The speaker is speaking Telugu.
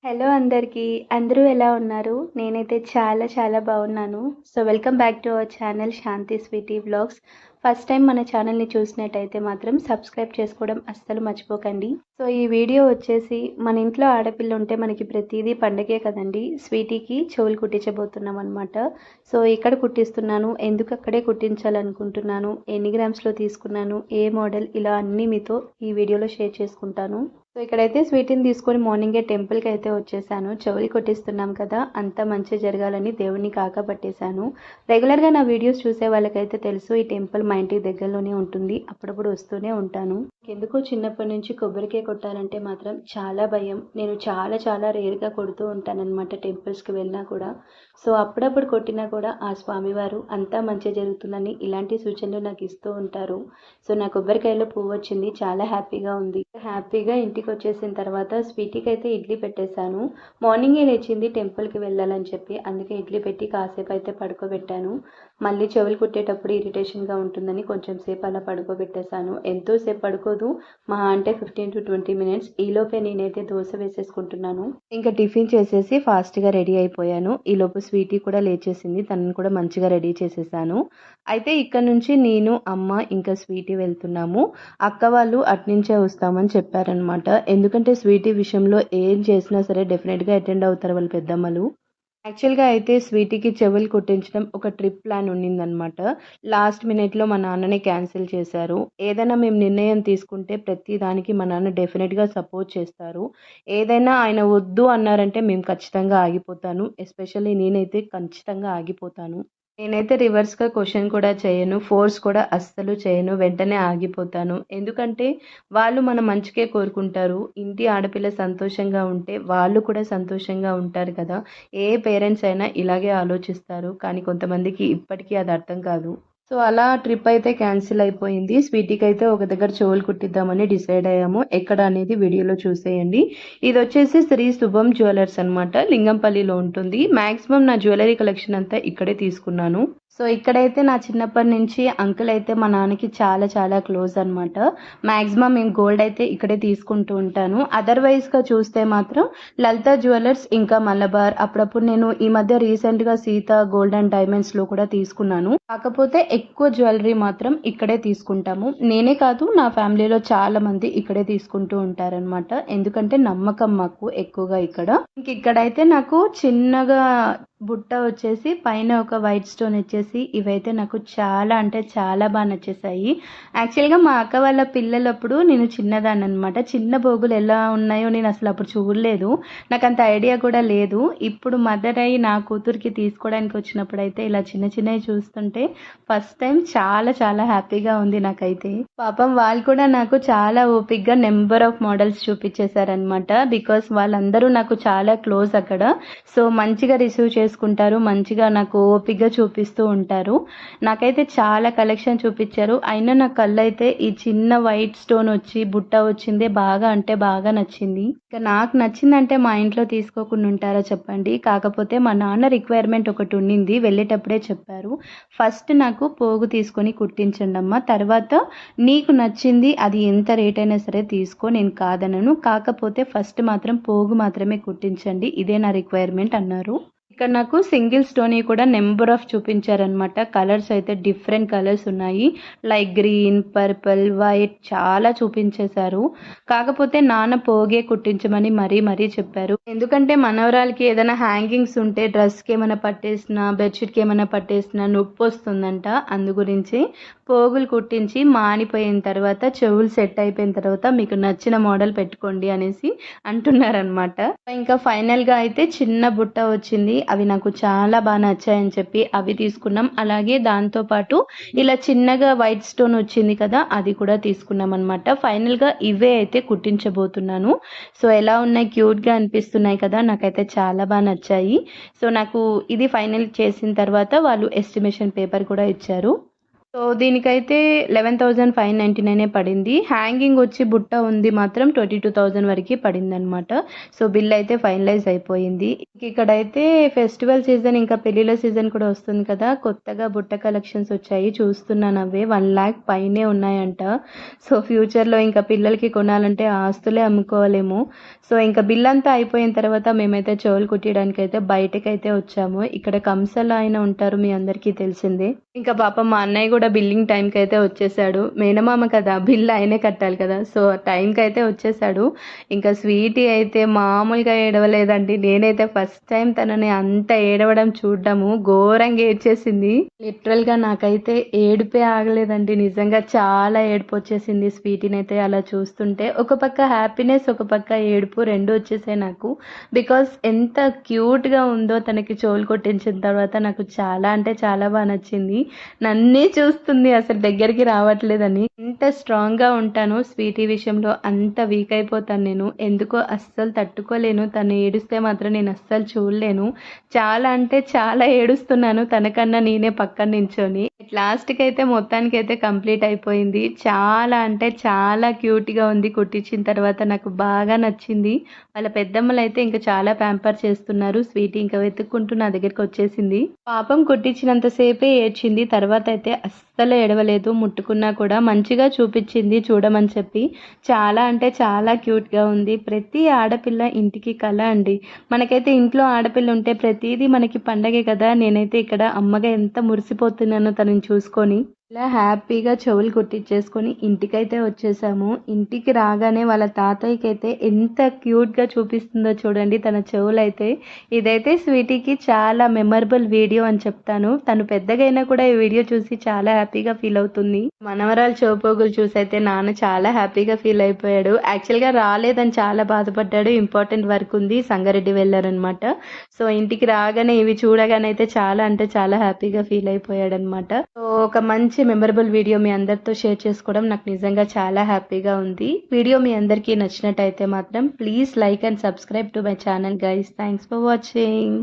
హలో అందరికీ. అందరూ ఎలా ఉన్నారు? నేనైతే చాలా చాలా బాగున్నాను. Welcome back to our channel Shanti sweety vlogs. First time మన ఛానల్‌ని చూసినట్టయితే మాత్రం సబ్స్క్రైబ్ చేసుకోవడం అస్సలు మర్చిపోకండి. ఈ వీడియో వచ్చేసి మన ఇంట్లో ఆడపిల్ల ఉంటే మనకి ప్రతీదీ పండగే కదండీ! స్వీటీకి చెవులు కుట్టించబోతున్నాం అనమాట. ఎక్కడ కుట్టిస్తున్నాను? ఎందుకు అక్కడే కుట్టించాలనుకుంటున్నాను? ఎన్ని గ్రామ్స్‌లో తీసుకున్నాను? ఏ మోడల్? ఇలా అన్నీ మీతో ఈ వీడియోలో షేర్ చేసుకుంటాను. ఇక్కడైతే స్వీటీని తీసుకొని మార్నింగే టెంపుల్‌కి అయితే వచ్చేసాను. చెవులు కొట్టిస్తున్నాం కదా! అంతా మంచి జరగాలని దేవుడిని కాకపట్టేశాను. రెగ్యులర్‌గా నా వీడియోస్ చూసే వాళ్ళకైతే తెలుసు ఈ టెంపుల్ మా ఇంటికి దగ్గరలోనే ఉంటుంది. అప్పుడప్పుడు వస్తూనే ఉంటాను. ఎందుకో చిన్నప్పటి నుంచి కొబ్బరికాయ కొట్టాలంటే మాత్రం చాలా భయం. నేను చాలా చాలా రేర్‌గా కొడుతూ ఉంటానన్నమాట టెంపుల్స్‌కి వెళ్ళినా కూడా. అప్పుడప్పుడు కొట్టినా కూడా ఆ స్వామివారు అంతా మంచి జరుగుతుందని ఇలాంటి సూచనలు నాకు ఇస్తూ ఉంటారు. నా కొబ్బరికాయలో పువ్వొచ్చింది. చాలా హ్యాపీగా ఉంది. హ్యాపీగా ఇంటికొచ్చేసిన తర్వాత స్వీటీకైతే ఇడ్లీ పెట్టేశాను. మార్నింగే లేచింది టెంపుల్‌కి వెళ్ళాలని చెప్పి. అందుకే ఇడ్లీ పెట్టి కాసేపైతే పడుకోబెట్టాను. మళ్ళీ చెవులు కుట్టేటప్పుడు ఇరిటేషన్‌గా ఉంటుందని కొంచెం సేపు అలా పడుకోబెట్టేశాను. ఎంతో సేపు పడుకోదు. మహా అంటే 15-20 మినిట్స్. ఈలోపే నేనైతే దోస వేసేసుకుంటున్నాను. ఇంకా టిఫిన్ చేసేసి ఫాస్ట్‌గా రెడీ అయిపోయాను. ఈలోపు స్వీటీ కూడా లేచేసింది. తనని కూడా మంచిగా రెడీ చేసేసాను. అయితే ఇక్కడ నుంచి నేను, అమ్మ ఇంకా స్వీటీ వెళ్తున్నాము. అక్క వాళ్ళు అటునుంచే వస్తామని చెప్పారనమాట. ఎందుకంటే స్వీటీ విషయంలో ఏం చేసినా సరే డెఫినెట్‌గా అటెండ్ అవుతారు వాళ్ళ పెద్దమ్మలు. యాక్చువల్‌గా అయితే స్వీటీకి చెవులు కుట్టించడం ఒక ట్రిప్ ప్లాన్ ఉండిందనమాట. లాస్ట్ మినిట్‌లో మా నాన్ననే క్యాన్సిల్ చేశారు. ఏదైనా మేము నిర్ణయం తీసుకుంటే ప్రతి దానికి మా నాన్న డెఫినెట్‌గా సపోర్ట్ చేస్తారు. ఏదైనా ఆయన వద్దు అన్నారంటే మేము ఖచ్చితంగా ఆగిపోతాను. ఎస్పెషల్లీ నేనైతే ఖచ్చితంగా ఆగిపోతాను. నేనైతే రివర్స్‌గా క్వెషన్ కూడా చేయను. ఫోర్స్ కూడా అస్సలు చేయను. వెంటనే ఆగిపోతాను. ఎందుకంటే వాళ్ళు మన మంచికే కోరుకుంటారు. ఇంటి ఆడపిల్ల సంతోషంగా ఉంటే వాళ్ళు కూడా సంతోషంగా ఉంటారు కదా! ఏ పేరెంట్స్ అయినా ఇలాగే ఆలోచిస్తారు. కానీ కొంతమందికి ఇప్పటికీ అది అర్థం కాదు. అలా ట్రిప్ అయితే క్యాన్సిల్ అయిపోయింది. స్వీటీకైతే ఒక దగ్గర చెవులు కుట్టిద్దామని డిసైడ్ అయ్యాము. ఎక్కడ అనేది వీడియోలో చూసేయండి. ఇదొచ్చేసి శ్రీ శుభం జ్యువెలర్స్ అనమాట. లింగంపల్లిలో ఉంటుంది. మాక్సిమం నా జ్యువెలరీ కలెక్షన్ అంతా ఇక్కడే తీసుకున్నాను. ఇక్కడైతే నా చిన్నప్పటి నుంచి అంకుల్ అయితే మా నాన్నకి చాలా చాలా క్లోజ్ అనమాట. మాక్సిమం మేము గోల్డ్ అయితే ఇక్కడే తీసుకుంటూ ఉంటాను. అదర్‌వైస్‌గా చూస్తే మాత్రం లలిత జ్యువెలర్స్ ఇంకా మలబార్, అప్పుడప్పుడు నేను ఈ మధ్య రీసెంట్‌గా సీత గోల్డ్ అండ్ డైమండ్స్‌లో కూడా తీసుకున్నాను. కాకపోతే ఎక్కువ జ్యువెలరీ మాత్రం ఇక్కడే తీసుకుంటాము. నేనే కాదు, నా ఫ్యామిలీలో చాలా మంది ఇక్కడే తీసుకుంటూ ఉంటారనమాట. ఎందుకంటే నమ్మకం మాకు ఎక్కువగా ఇక్కడ. ఇక్కడైతే నాకు చిన్నగా బుట్ట వచ్చేసి పైన ఒక వైట్ స్టోన్ వచ్చేసి ఇవైతే నాకు చాలా అంటే చాలా బాగా నచ్చేసాయి. యాక్చువల్‌గా మా అక్క వాళ్ళ పిల్లలప్పుడు నేను చిన్నదాన్ని అనమాట. చిన్న పోగులు ఎలా ఉన్నాయో నేను అసలు అప్పుడు చూడలేదు. నాకు అంత ఐడియా కూడా లేదు. ఇప్పుడు మదర్ అయ్యి నా కూతురికి తీసుకోవడానికి వచ్చినప్పుడైతే ఇలా చిన్న చిన్నవి చూస్తుంటే ఫస్ట్ టైం చాలా చాలా హ్యాపీగా ఉంది నాకైతే. పాపం వాళ్ళు కూడా నాకు చాలా ఓపికగా నెంబర్ ఆఫ్ మోడల్స్ చూపించేశారనమాట. బికాస్ వాళ్ళందరూ నాకు చాలా క్లోజ్ అక్కడ. మంచిగా రిసీవ్ చేసుకుంటారు. మంచిగా నాకు ఓపికగా చూపిస్తూ ఉంటారు. నాకైతే చాలా కలెక్షన్ చూపించారు. అయినా నా కళ్ళైతే ఈ చిన్న వైట్ స్టోన్ వచ్చి బుట్ట వచ్చిందే బాగా అంటే బాగా నచ్చింది. ఇక నాకు నచ్చిందంటే మా ఇంట్లో తీసుకోకుండా ఉంటారా చెప్పండి. కాకపోతే మా నాన్న రిక్వైర్మెంట్ ఒకటి ఉండింది. వెళ్ళేటప్పుడే చెప్పారు. ఫస్ట్ నాకు పోగు తీసుకొని కుట్టించండమ్మా. తర్వాత నీకు నచ్చింది అది ఎంత రేట్ అయినా సరే తీసుకో, నేను కాదనను. కాకపోతే ఫస్ట్ మాత్రం పోగు మాత్రమే కుట్టించండి. ఇదే నా రిక్వైర్మెంట్ అన్నారు. ఇక్కడ నాకు సింగిల్ స్టోనీ కూడా నెంబర్ ఆఫ్ చూపించారనమాట. కలర్స్ అయితే డిఫరెంట్ కలర్స్ ఉన్నాయి. లైక్ గ్రీన్, పర్పుల్, వైట్ చాలా చూపించేశారు. కాకపోతే నాన్న పోగే కుట్టించమని మరీ చెప్పారు. ఎందుకంటే మనవరాలకి ఏదైనా హ్యాంగింగ్స్ ఉంటే డ్రెస్కి ఏమైనా పట్టేసినా, బెడ్షీట్కి ఏమైనా పట్టేసినా నొప్పి వస్తుందంట. అందు గురించి పోగులు కుట్టించి మానిపోయిన తర్వాత చెవులు సెట్ అయిపోయిన తర్వాత మీకు నచ్చిన మోడల్ పెట్టుకోండి అనేసి అంటున్నారనమాట. ఇంకా ఫైనల్‌గా అయితే చిన్న బుట్ట వచ్చింది. అవి నాకు చాలా బాగా నచ్చాయని చెప్పి అవి తీసుకున్నాం. అలాగే దాంతో పాటు ఇలా చిన్నగా వైట్ స్టోన్ వచ్చింది కదా! అది కూడా తీసుకున్నామనమాట. ఫైనల్‌గా ఇవే అయితే కుట్టించబోతున్నాను. ఎలా ఉన్నాయి, క్యూట్‌గా అనిపిస్తున్నాయి కదా! నాకైతే చాలా బాగా నచ్చాయి. నాకు ఇది ఫైనల్ చేసిన తర్వాత వాళ్ళు ఎస్టిమేషన్ పేపర్ కూడా ఇచ్చారు. సో దీనికైతే 11,599 పడింది. హ్యాంగింగ్ వచ్చి బుట్ట ఉంది మాత్రం 22,000 వరకు పడిందనమాట. సో బిల్ అయితే ఫైనలైజ్ అయిపోయింది. ఇక్కడైతే ఫెస్టివల్ సీజన్ ఇంకా పెళ్ళిళ్ళ సీజన్ కూడా వస్తుంది కదా, కొత్తగా బుట్ట కలెక్షన్స్ వచ్చాయి చూస్తున్నాను. అవే 1,00,000 పైనే ఉన్నాయంట. సో ఫ్యూచర్లో ఇంకా పిల్లలకి కొనాలంటే ఆస్తులే అమ్ముకోవాలేమో. సో ఇంకా బిల్ అంతా అయిపోయిన తర్వాత మేమైతే చెవులు కుట్టడానికి అయితే బయటకైతే వచ్చాము. ఇక్కడ కంసల ఆయన ఉంటారు, మీ అందరికీ తెలిసిందే. ఇంకా పాపం మా అన్నయ్య కూడా బిల్లింగ్ టైంకి అయితే వచ్చేసాడు. మేనమామ కదా, బిల్ ఆయనే కట్టాలి కదా. సో టైంకి అయితే వచ్చేసాడు. ఇంకా స్వీటీ అయితే మామూలుగా ఏడవలేదండి. నేనైతే ఫస్ట్ టైం తనని అంత ఏడవడం చూడడము, ఘోరంగా ఏడ్చేసింది. లిటరల్గా నాకైతే ఏడుపే ఆగలేదండి. నిజంగా చాలా ఏడుపు వచ్చేసింది స్వీటీని అయితే అలా చూస్తుంటే. ఒక పక్క హ్యాపీనెస్, ఒక పక్క ఏడుపు రెండు వచ్చేసాయి నాకు. బికాస్ ఎంత క్యూట్గా ఉందో తనకి చెవులు కొట్టించిన తర్వాత నాకు చాలా అంటే చాలా బాగా నచ్చింది. నన్నే చూస్తుంది, అసలు దగ్గరికి రావట్లేదని. ఎంత స్ట్రాంగ్గా ఉంటానో స్వీటీ విషయంలో అంత వీక్ అయిపోతాను నేను. ఎందుకో అస్సలు తట్టుకోలేను. తను ఏడుస్తే మాత్రం నేను అస్సలు చూడలేను. చాలా అంటే చాలా ఏడుస్తున్నాను తనకన్నా నేనే పక్కన నించొని. లాస్ట్కి అయితే మొత్తానికి అయితే కంప్లీట్ అయిపోయింది. చాలా అంటే చాలా క్యూట్గా ఉంది. కుట్టించిన తర్వాత నాకు బాగా నచ్చింది. వాళ్ళ పెద్దమ్మలు అయితే ఇంకా చాలా ప్యాంపర్ చేస్తున్నారు. స్వీటీ ఇంకా వెతుక్కుంటూ నా దగ్గరికి వచ్చేసింది. పాపం కుట్టించినంతసేపే ఏడ్చింది. తర్వాత అయితే అస్సలు ఏడవలేదు. ముట్టుకున్నా కూడా మంచిగా చూపించింది చూడమని చెప్పి. చాలా అంటే చాలా క్యూట్గా ఉంది. ప్రతి ఆడపిల్ల ఇంటికి కళ అండి. మనకైతే ఇంట్లో ఆడపిల్ల ఉంటే ప్రతిదీ మనకి పండగే కదా. నేనైతే ఇక్కడ అమ్మగా ఎంత మురిసిపోతున్నానో తనని చూసుకొని. ఇలా హ్యాపీగా చెవులు కుట్టించేసుకొని ఇంటికైతే వచ్చేసాము. ఇంటికి రాగానే వాళ్ళ తాతయ్యకి అయితే ఎంత క్యూట్గా చూపిస్తుందో చూడండి తన చెవులైతే. ఇదైతే స్వీటీకి చాలా మెమరబుల్ వీడియో అని చెప్తాను. తను పెద్దగైనా కూడా ఈ వీడియో చూసి చాలా హ్యాపీగా ఫీల్ అవుతుంది. మనవరాలు చెవుపోగులు చూసి అయితే నాన్న చాలా హ్యాపీగా ఫీల్ అయిపోయాడు. యాక్చువల్గా రాలేదని చాలా బాధపడ్డాడు. ఇంపార్టెంట్ వర్క్ ఉంది, సంగారెడ్డి వెళ్ళారనమాట. సో ఇంటికి రాగానే ఇవి చూడగానే అయితే చాలా అంటే చాలా హ్యాపీగా ఫీల్ అయిపోయాడు అనమాట. సో ఒక మంచి మెమరబుల్ వీడియో మీ అందరితో షేర్ చేసుకోవడం నాకు నిజంగా చాలా హ్యాపీగా ఉంది. వీడియో మీ అందరికీ నచ్చినట్టయితే మాత్రం please like and subscribe to my channel guys. Thanks for watching.